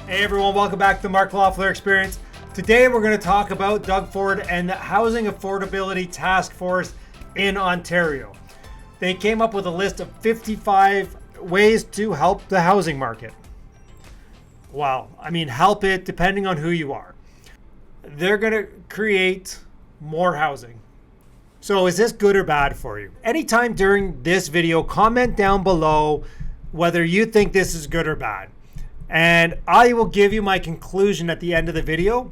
Hey everyone, welcome back to the Mark Loeffler Experience. Today we're going to talk about Doug Ford and the Housing Affordability Task Force in Ontario. They came up with a list of 55 ways to help the housing market. Well, help it depending on who you are. They're going to create more housing. So is this good or bad for you? Anytime during this video, comment down below whether you think this is good or bad. And I will give you my conclusion at the end of the video.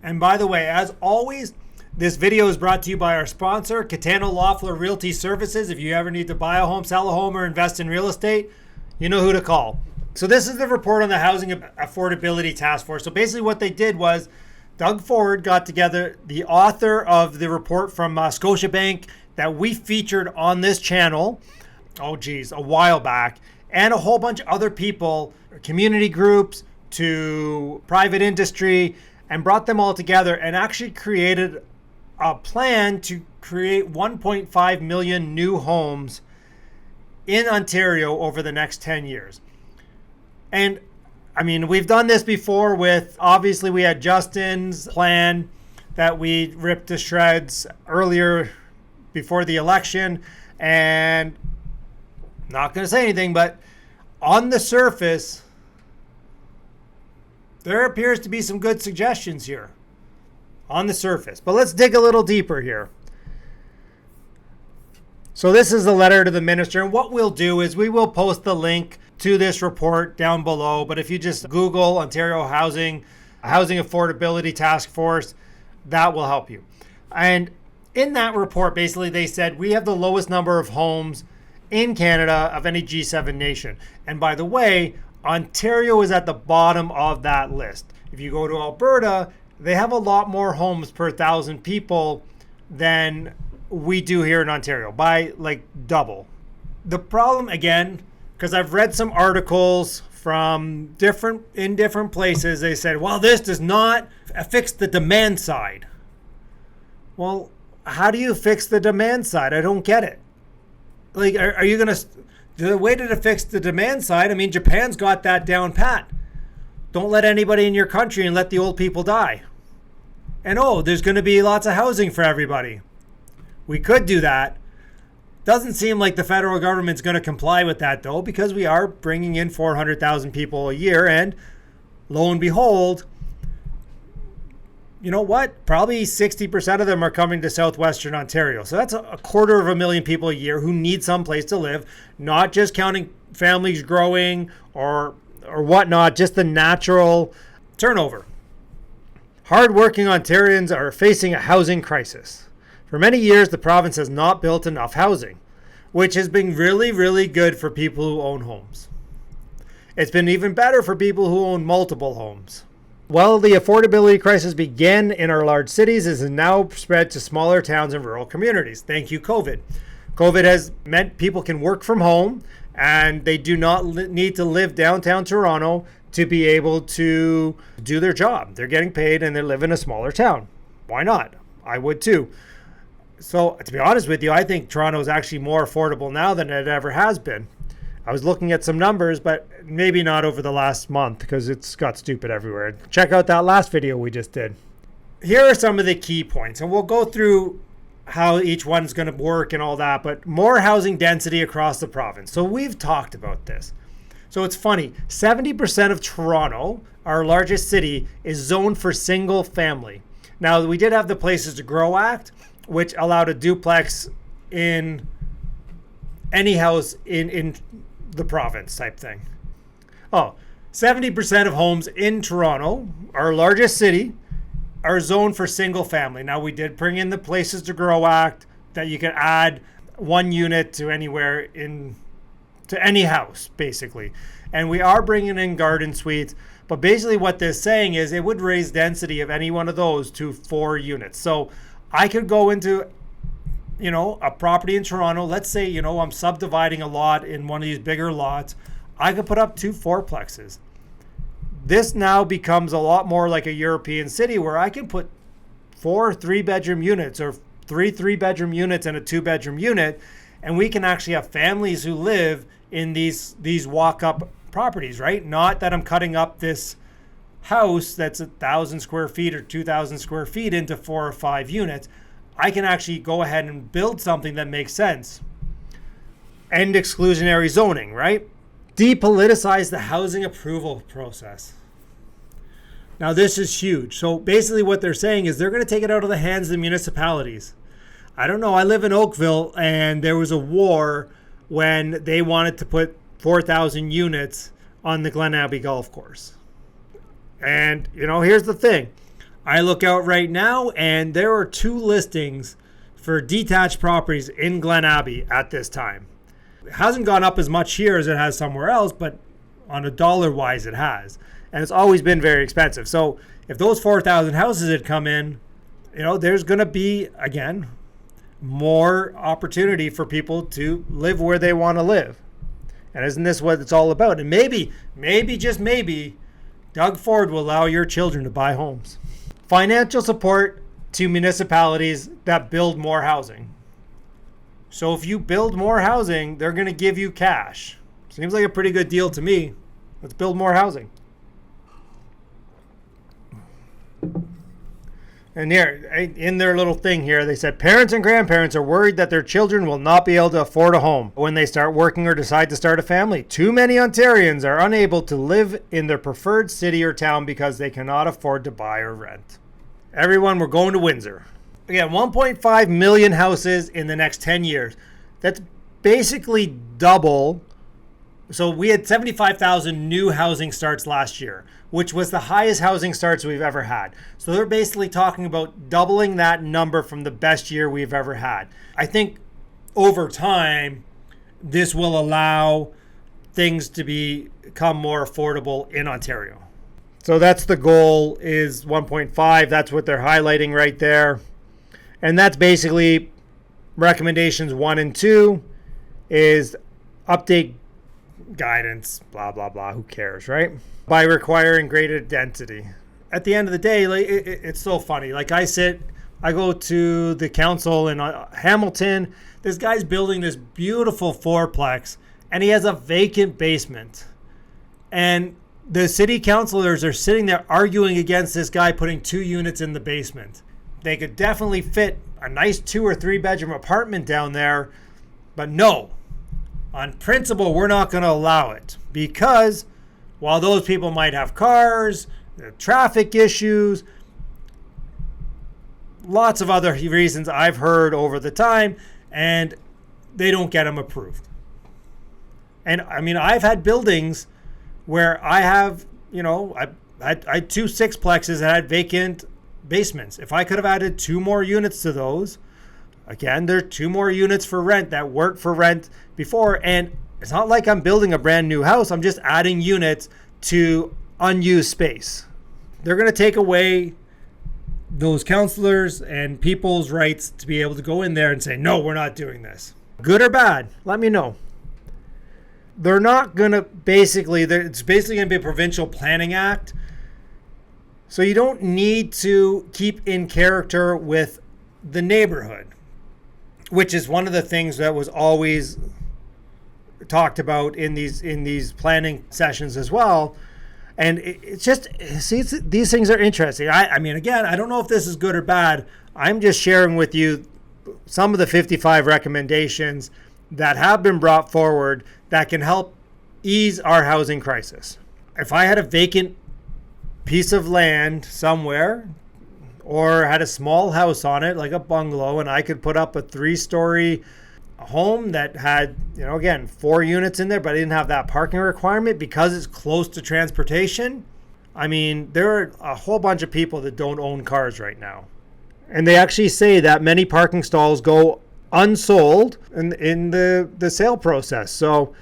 And by the way, as always, this video is brought to you by our sponsor, Catano Loeffler Realty Services. If you ever need to buy a home, sell a home, or invest in real estate, you know who to call. So this is the report on the Housing Affordability Task Force. So basically what they did was Doug Ford got together, the author of the report from Scotiabank that we featured on this channel, a while back, and a whole bunch of other people, community groups to private industry, and brought them all together and actually created a plan to create 1.5 million new homes in Ontario over the next 10 years. And we've done this before with, obviously we had Justin's plan that we ripped to shreds earlier before the election, and not going to say anything, but on the surface, there appears to be some good suggestions here on the surface. But let's dig a little deeper here. So this is the letter to the minister. And what we'll do is we will post the link to this report down below. But if you just Google Ontario Housing Affordability Task Force, that will help you. And in that report, basically they said we have the lowest number of homes in Canada of any G7 nation. And by the way, Ontario is at the bottom of that list. If you go to Alberta, they have a lot more homes per 1,000 people than we do here in Ontario, by like double. The problem, again, because I've read some articles from different places, they said, well, this does not fix the demand side. Well, how do you fix the demand side? I don't get it. Like, are you going to, the way to fix the demand side, Japan's got that down pat. Don't let anybody in your country and let the old people die. And there's going to be lots of housing for everybody. We could do that. Doesn't seem like the federal government's going to comply with that though, because we are bringing in 400,000 people a year, and lo and behold, you know what? Probably 60% of them are coming to southwestern Ontario. So that's a 250,000 people a year who need some place to live, not just counting families growing or whatnot, just the natural turnover. Hardworking Ontarians are facing a housing crisis. For many years, the province has not built enough housing, which has been really, really good for people who own homes. It's been even better for people who own multiple homes. While the affordability crisis began in our large cities, it has now spread to smaller towns and rural communities. Thank you, COVID. COVID has meant people can work from home, and they do not need to live downtown Toronto to be able to do their job. They're getting paid and they live in a smaller town. Why not? I would too. So to be honest with you, I think Toronto is actually more affordable now than it ever has been. I was looking at some numbers, but maybe not over the last month because it's got stupid everywhere. Check out that last video we just did. Here are some of the key points, and we'll go through how each one's going to work and all that, but more housing density across the province. So we've talked about this. So it's funny, 70% of Toronto, our largest city, is zoned for single family. Now, we did have the Places to Grow Act, which allowed a duplex in any house in the province type thing. 70% of homes in Toronto, our largest city, are zoned for single family. Now, we did bring in the Places to Grow Act that you can add one unit to anywhere to any house, basically. And we are bringing in garden suites. But basically what they're saying is it would raise density of any one of those to 4 units. So I could go into a property in Toronto, let's say, I'm subdividing a lot in one of these bigger lots. I could put up 2 fourplexes. This now becomes a lot more like a European city where I can put 4 3-bedroom units or 3 3-bedroom units and a 2-bedroom unit. And we can actually have families who live in these walk-up properties, right? Not that I'm cutting up this house that's 1,000 square feet or 2,000 square feet into 4 or 5 units. I can actually go ahead and build something that makes sense. End exclusionary zoning, right? Depoliticize the housing approval process. Now, this is huge. So basically what they're saying is they're going to take it out of the hands of the municipalities. I don't know. I live in Oakville, and there was a war when they wanted to put 4,000 units on the Glen Abbey Golf Course. And, here's the thing. I look out right now, and there are 2 listings for detached properties in Glen Abbey at this time. It hasn't gone up as much here as it has somewhere else, but on a dollar-wise, it has. And it's always been very expensive. So if those 4,000 houses had come in, there's going to be, again, more opportunity for people to live where they want to live. And isn't this what it's all about? And maybe, just maybe, Doug Ford will allow your children to buy homes. Financial support to municipalities that build more housing. So if you build more housing, they're going to give you cash. Seems like a pretty good deal to me. Let's build more housing. And here, in their little thing here, they said parents and grandparents are worried that their children will not be able to afford a home when they start working or decide to start a family. Too many Ontarians are unable to live in their preferred city or town because they cannot afford to buy or rent. Everyone, we're going to Windsor. Again, 1.5 million houses in the next 10 years. That's basically double. So we had 75,000 new housing starts last year, which was the highest housing starts we've ever had. So they're basically talking about doubling that number from the best year we've ever had. I think over time, this will allow things to become more affordable in Ontario. So that's the goal, is 1.5. That's what they're highlighting right there. And that's basically recommendations 1 and 2 is update guidance, blah, blah, blah. Who cares, right? By requiring greater density. At the end of the day, it's so funny. Like I go to the council in Hamilton. This guy's building this beautiful fourplex, and he has a vacant basement. And the city councilors are sitting there arguing against this guy putting 2 units in the basement. They could definitely fit a nice 2 or 3 bedroom apartment down there, but no. On principle, we're not going to allow it because while those people might have cars, traffic issues, lots of other reasons I've heard over the time, and they don't get them approved. And I mean, I've had buildings where I have, I had 2 sixplexes that had vacant basements. If I could have added 2 more units to those, again, there are 2 more units for rent that weren't for rent before. And it's not like I'm building a brand new house. I'm just adding units to unused space. They're going to take away those councilors and people's rights to be able to go in there and say, no, we're not doing this. Good or bad, let me know. They're not going to it's basically going to be a provincial planning act. So you don't need to keep in character with the neighborhood, which is one of the things that was always talked about in these planning sessions as well. And it's just, these things are interesting. I mean, again, I don't know if this is good or bad. I'm just sharing with you some of the 55 recommendations that have been brought forward that can help ease our housing crisis. If I had a vacant piece of land somewhere or had a small house on it, like a bungalow, and I could put up a 3-story home that had, again, 4 units in there, but I didn't have that parking requirement because it's close to transportation. I mean, there are a whole bunch of people that don't own cars right now. And they actually say that many parking stalls go unsold in the sale process. So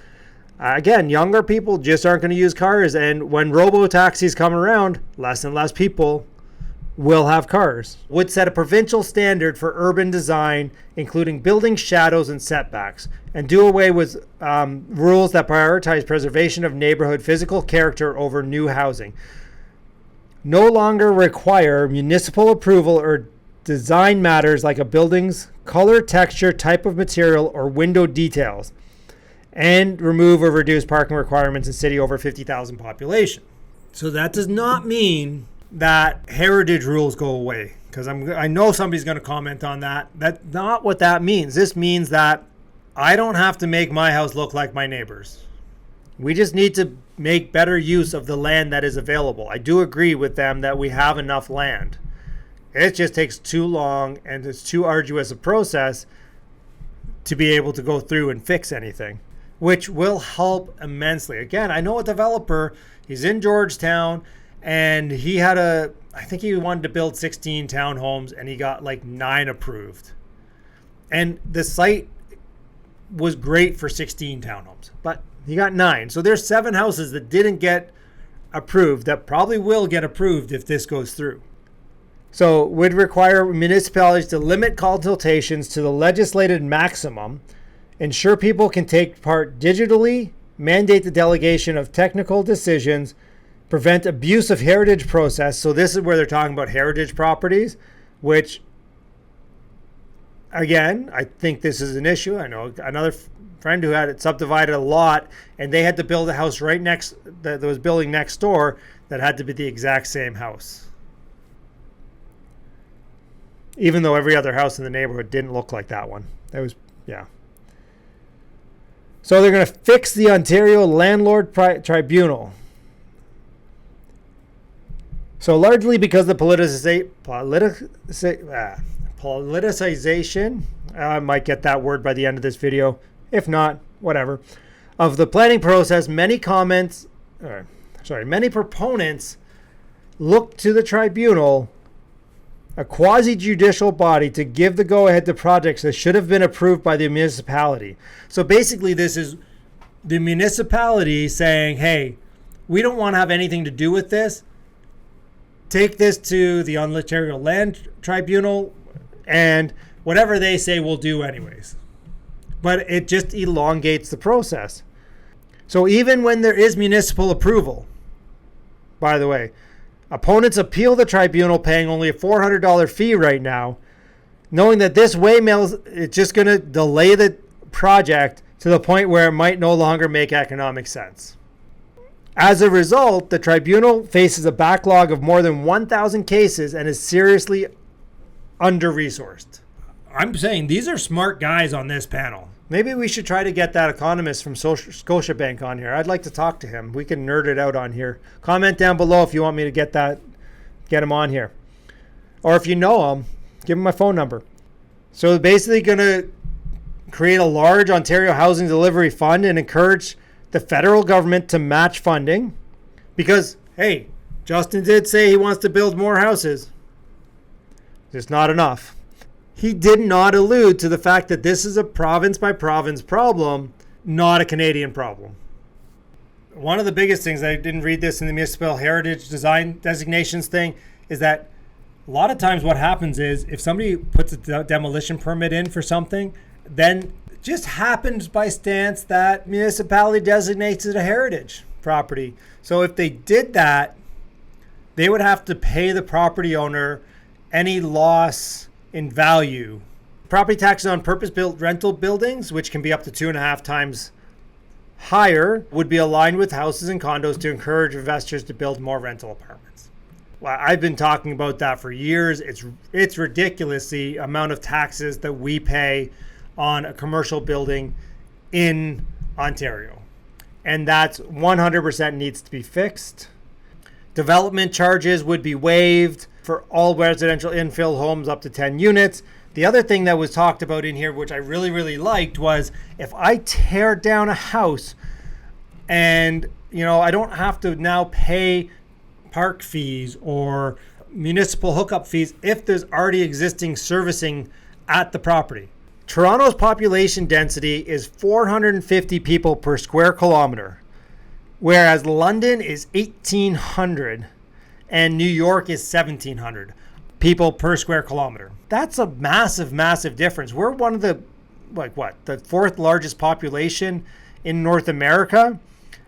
again, younger people just aren't going to use cars. And when robo-taxis come around, less and less people will have cars. Would set a provincial standard for urban design, including building shadows and setbacks, and do away with rules that prioritize preservation of neighborhood physical character over new housing. No longer require municipal approval or design matters like a building's color, texture, type of material, or window details. and remove or reduce parking requirements in city over 50,000 population. So that does not mean that heritage rules go away, because I know somebody's going to comment on that. That's not what that means. This means that I don't have to make my house look like my neighbor's. We just need to make better use of the land that is available. I do agree with them that we have enough land. It just takes too long and it's too arduous a process to be able to go through and fix anything, which will help immensely. Again, I know a developer, he's in Georgetown, and I think he wanted to build 16 townhomes, and he got like 9 approved. And the site was great for 16 townhomes, but he got 9. So there's 7 houses that didn't get approved that probably will get approved if this goes through. So it would require municipalities to limit consultations to the legislated maximum, ensure people can take part digitally, mandate the delegation of technical decisions, prevent abuse of heritage process. So this is where they're talking about heritage properties, which, again, I think this is an issue. I know another friend who had it subdivided a lot, and they had to build a house right next, that was building next door, that had to be the exact same house. Even though every other house in the neighborhood didn't look like that one. That was, yeah. So they're going to fix the Ontario Landlord Tribunal. So largely because the politicization, I might get that word by the end of this video. If not, whatever. Of the planning process, many proponents look to the tribunal, a quasi-judicial body, to give the go-ahead to projects that should have been approved by the municipality. So basically this is the municipality saying, hey, we don't want to have anything to do with this. Take this to the Ontario Land Tribunal, and whatever they say we'll do anyways. But it just elongates the process. So even when there is municipal approval, by the way, opponents appeal the tribunal, paying only a $400 fee right now, knowing that this it's just going to delay the project to the point where it might no longer make economic sense. As a result, the tribunal faces a backlog of more than 1,000 cases and is seriously under-resourced. I'm saying these are smart guys on this panel. Maybe we should try to get that economist from Scotiabank on here. I'd like to talk to him. We can nerd it out on here. Comment down below if you want me to get him on here. Or if you know him, give him my phone number. So basically going to create a large Ontario Housing Delivery Fund and encourage the federal government to match funding, because, hey, Justin did say he wants to build more houses. Just not enough. He did not allude to the fact that this is a province by province problem, not a Canadian problem. One of the biggest things, I didn't read this in the municipal heritage design designations thing, is that a lot of times what happens is if somebody puts a demolition permit in for something, then just happens by stance that municipality designates it a heritage property. So if they did that, they would have to pay the property owner any loss in value. Property taxes on purpose-built rental buildings, which can be up to 2.5 times higher, would be aligned with houses and condos to encourage investors to build more rental apartments. Well, I've been talking about that for years. It's ridiculous the amount of taxes that we pay on a commercial building in Ontario. And that's 100% needs to be fixed. Development charges would be waived for all residential infill homes up to 10 units. The other thing that was talked about in here, which I really, really liked, was if I tear down a house and, I don't have to now pay park fees or municipal hookup fees if there's already existing servicing at the property. Toronto's population density is 450 people per square kilometer, whereas London is 1,800 and New York is 1,700 people per square kilometer. That's a massive, massive difference. We're one of the, the 4th largest population in North America,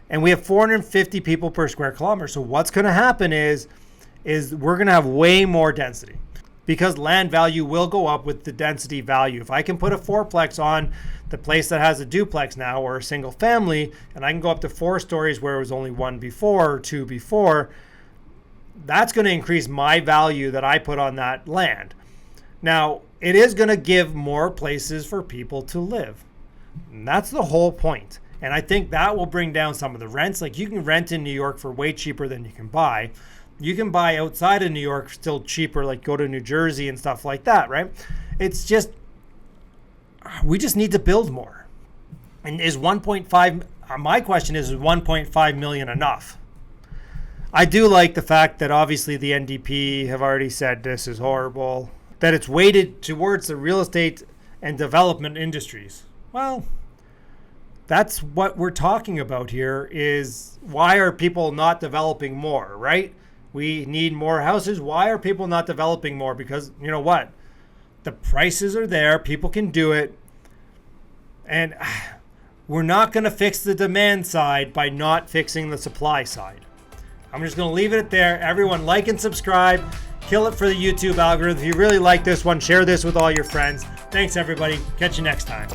and we have 450 people per square kilometer. So what's going to happen is we're going to have way more density. because land value will go up with the density value. If I can put a fourplex on the place that has a duplex now or a single family, and I can go up to 4 stories where it was only 1 before or 2 before, that's going to increase my value that I put on that land. Now, it is going to give more places for people to live. And that's the whole point. And I think that will bring down some of the rents. Like, you can rent in New York for way cheaper than you can buy. You can buy outside of New York still cheaper, like go to New Jersey and stuff like that, right? It's just, we just need to build more. And is 1.5, my question is 1.5 million enough? I do like the fact that obviously the NDP have already said this is horrible, that it's weighted towards the real estate and development industries. Well, that's what we're talking about here, is why are people not developing more, right? We need more houses. Why are people not developing more? Because you know what? The prices are there. People can do it. And we're not going to fix the demand side by not fixing the supply side. I'm just going to leave it there. Everyone, like and subscribe. Kill it for the YouTube algorithm. If you really like this one, share this with all your friends. Thanks, everybody. Catch you next time.